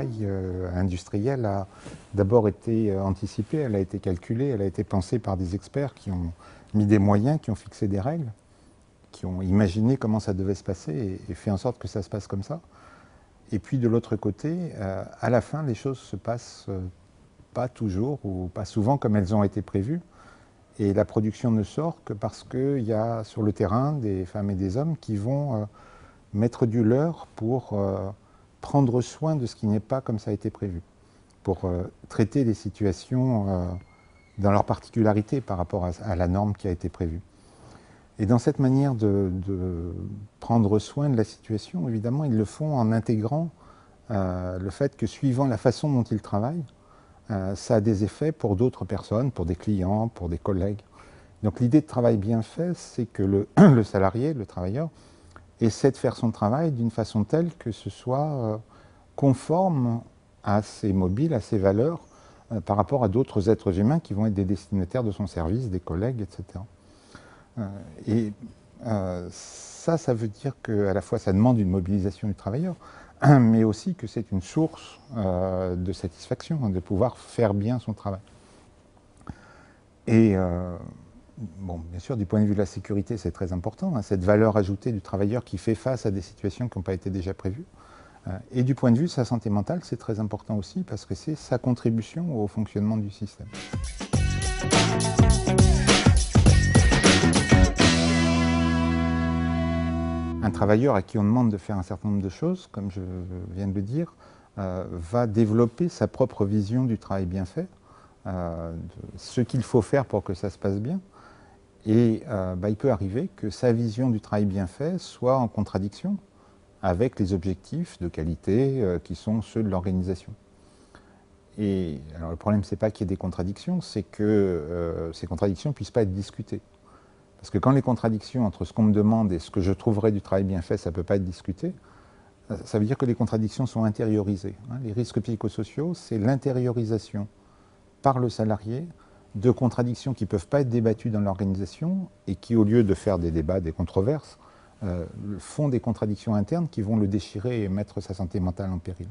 taille industrielle a d'abord été anticipée, elle a été calculée, elle a été pensée par des experts qui ont mis des moyens, qui ont fixé des règles, qui ont imaginé comment ça devait se passer et fait en sorte que ça se passe comme ça. Et puis de l'autre côté, à la fin, les choses se passent pas toujours ou pas souvent comme elles ont été prévues. Et la production ne sort que parce qu'il y a sur le terrain des femmes et des hommes qui vont mettre du leur pour prendre soin de ce qui n'est pas comme ça a été prévu, pour traiter les situations dans leur particularité par rapport à la norme qui a été prévue. Et dans cette manière de prendre soin de la situation, évidemment, ils le font en intégrant le fait que suivant la façon dont ils travaillent, ça a des effets pour d'autres personnes, pour des clients, pour des collègues. Donc l'idée de travail bien fait, c'est que le salarié, le travailleur, essaie de faire son travail d'une façon telle que ce soit conforme à ses mobiles, à ses valeurs, par rapport à d'autres êtres humains qui vont être des destinataires de son service, des collègues, etc. Ça veut dire qu'à la fois ça demande une mobilisation du travailleur, mais aussi que c'est une source de satisfaction, de pouvoir faire bien son travail. Et bon, bien sûr, du point de vue de la sécurité, c'est très important, hein, cette valeur ajoutée du travailleur qui fait face à des situations qui n'ont pas été déjà prévues. Et du point de vue de sa santé mentale, c'est très important aussi parce que c'est sa contribution au fonctionnement du système. Un travailleur à qui on demande de faire un certain nombre de choses, comme je viens de le dire, va développer sa propre vision du travail bien fait, ce qu'il faut faire pour que ça se passe bien. Et il peut arriver que sa vision du travail bien fait soit en contradiction avec les objectifs de qualité qui sont ceux de l'organisation. Et alors le problème, c'est pas qu'il y ait des contradictions, c'est que ces contradictions ne puissent pas être discutées. Parce que quand les contradictions entre ce qu'on me demande et ce que je trouverais du travail bien fait, ça ne peut pas être discuté, ça veut dire que les contradictions sont intériorisées. Les risques psychosociaux, c'est l'intériorisation par le salarié de contradictions qui ne peuvent pas être débattues dans l'organisation et qui, au lieu de faire des débats, des controverses, font des contradictions internes qui vont le déchirer et mettre sa santé mentale en péril.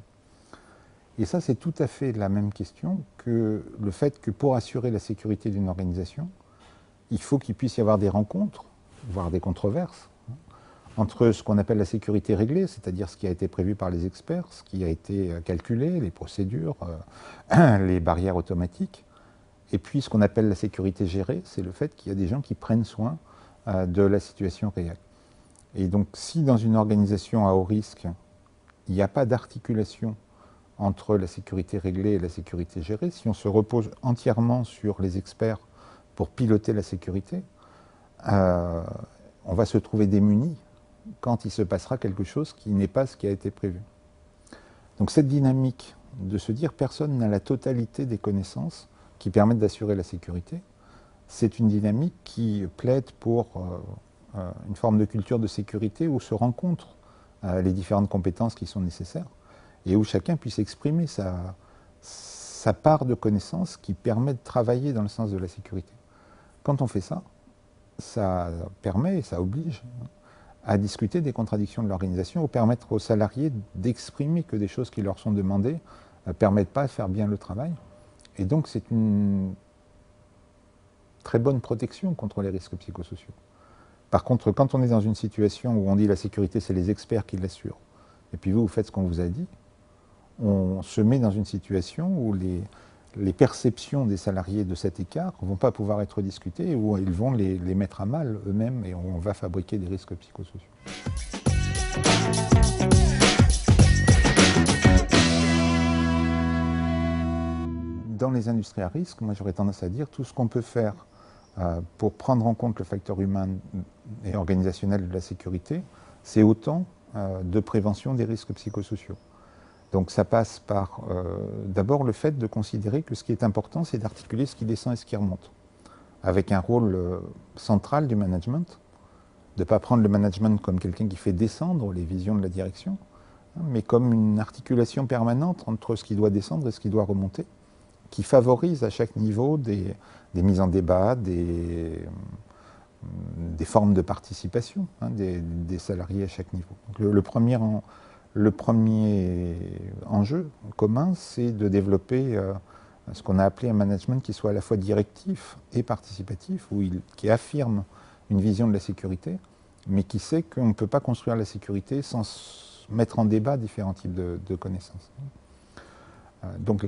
Et ça, c'est tout à fait la même question que le fait que pour assurer la sécurité d'une organisation, il faut qu'il puisse y avoir des rencontres, voire des controverses, entre ce qu'on appelle la sécurité réglée, c'est-à-dire ce qui a été prévu par les experts, ce qui a été calculé, les procédures, les barrières automatiques, et puis ce qu'on appelle la sécurité gérée, c'est le fait qu'il y a des gens qui prennent soin de la situation réelle. Et donc si dans une organisation à haut risque, il n'y a pas d'articulation entre la sécurité réglée et la sécurité gérée, si on se repose entièrement sur les experts pour piloter la sécurité, on va se trouver démunis quand il se passera quelque chose qui n'est pas ce qui a été prévu. Donc cette dynamique de se dire personne n'a la totalité des connaissances qui permettent d'assurer la sécurité, c'est une dynamique qui plaide pour une forme de culture de sécurité où se rencontrent les différentes compétences qui sont nécessaires et où chacun puisse exprimer sa part de connaissances qui permet de travailler dans le sens de la sécurité. Quand on fait ça, ça permet et ça oblige à discuter des contradictions de l'organisation ou permettre aux salariés d'exprimer que des choses qui leur sont demandées ne permettent pas de faire bien le travail. Et donc c'est une très bonne protection contre les risques psychosociaux. Par contre, quand on est dans une situation où on dit la sécurité, c'est les experts qui l'assurent, et puis vous faites ce qu'on vous a dit, on se met dans une situation où les perceptions des salariés de cet écart ne vont pas pouvoir être discutées, où ils vont les mettre à mal eux-mêmes et on va fabriquer des risques psychosociaux. Dans les industries à risque, moi j'aurais tendance à dire tout ce qu'on peut faire pour prendre en compte le facteur humain et organisationnel de la sécurité, c'est autant de prévention des risques psychosociaux. Donc ça passe par d'abord le fait de considérer que ce qui est important, c'est d'articuler ce qui descend et ce qui remonte, avec un rôle central du management, de ne pas prendre le management comme quelqu'un qui fait descendre les visions de la direction, mais comme une articulation permanente entre ce qui doit descendre et ce qui doit remonter, qui favorise à chaque niveau des mises en débat, des formes de participation des salariés à chaque niveau. Donc le premier enjeu, commun, c'est de développer ce qu'on a appelé un management qui soit à la fois directif et participatif, qui affirme une vision de la sécurité, mais qui sait qu'on ne peut pas construire la sécurité sans mettre en débat différents types de connaissances. Donc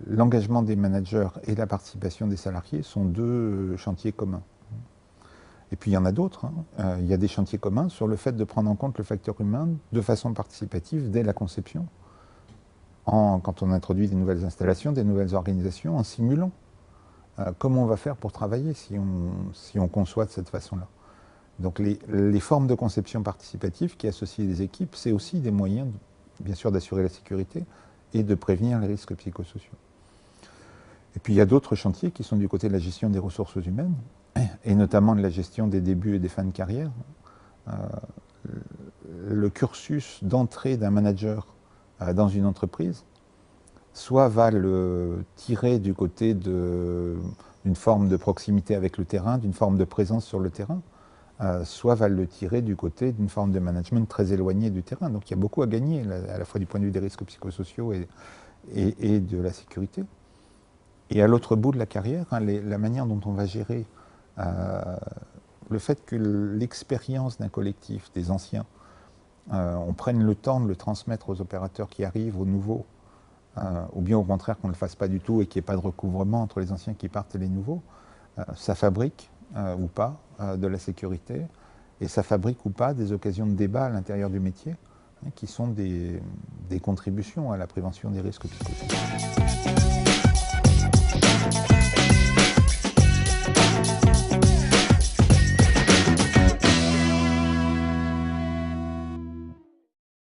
l'engagement des managers et la participation des salariés sont deux chantiers communs. Et puis il y en a d'autres. Il y a des chantiers communs sur le fait de prendre en compte le facteur humain de façon participative dès la conception, quand on introduit des nouvelles installations, des nouvelles organisations, en simulant comment on va faire pour travailler si on conçoit de cette façon-là. Donc les formes de conception participative qui associent les équipes, c'est aussi des moyens, bien sûr, d'assurer la sécurité et de prévenir les risques psychosociaux. Et puis il y a d'autres chantiers qui sont du côté de la gestion des ressources humaines, et notamment de la gestion des débuts et des fins de carrière. Le cursus d'entrée d'un manager dans une entreprise, soit va le tirer du côté d'une forme de proximité avec le terrain, d'une forme de présence sur le terrain, soit va le tirer du côté d'une forme de management très éloignée du terrain. Donc il y a beaucoup à gagner, à la fois du point de vue des risques psychosociaux et de la sécurité. Et à l'autre bout de la carrière, la manière dont on va gérer le fait que l'expérience d'un collectif, des anciens, on prenne le temps de le transmettre aux opérateurs qui arrivent, aux nouveaux, ou bien au contraire qu'on ne le fasse pas du tout et qu'il n'y ait pas de recouvrement entre les anciens qui partent et les nouveaux, ça fabrique ou pas de la sécurité, et ça fabrique ou pas des occasions de débat à l'intérieur du métier, qui sont des contributions à la prévention des risques psychosociaux.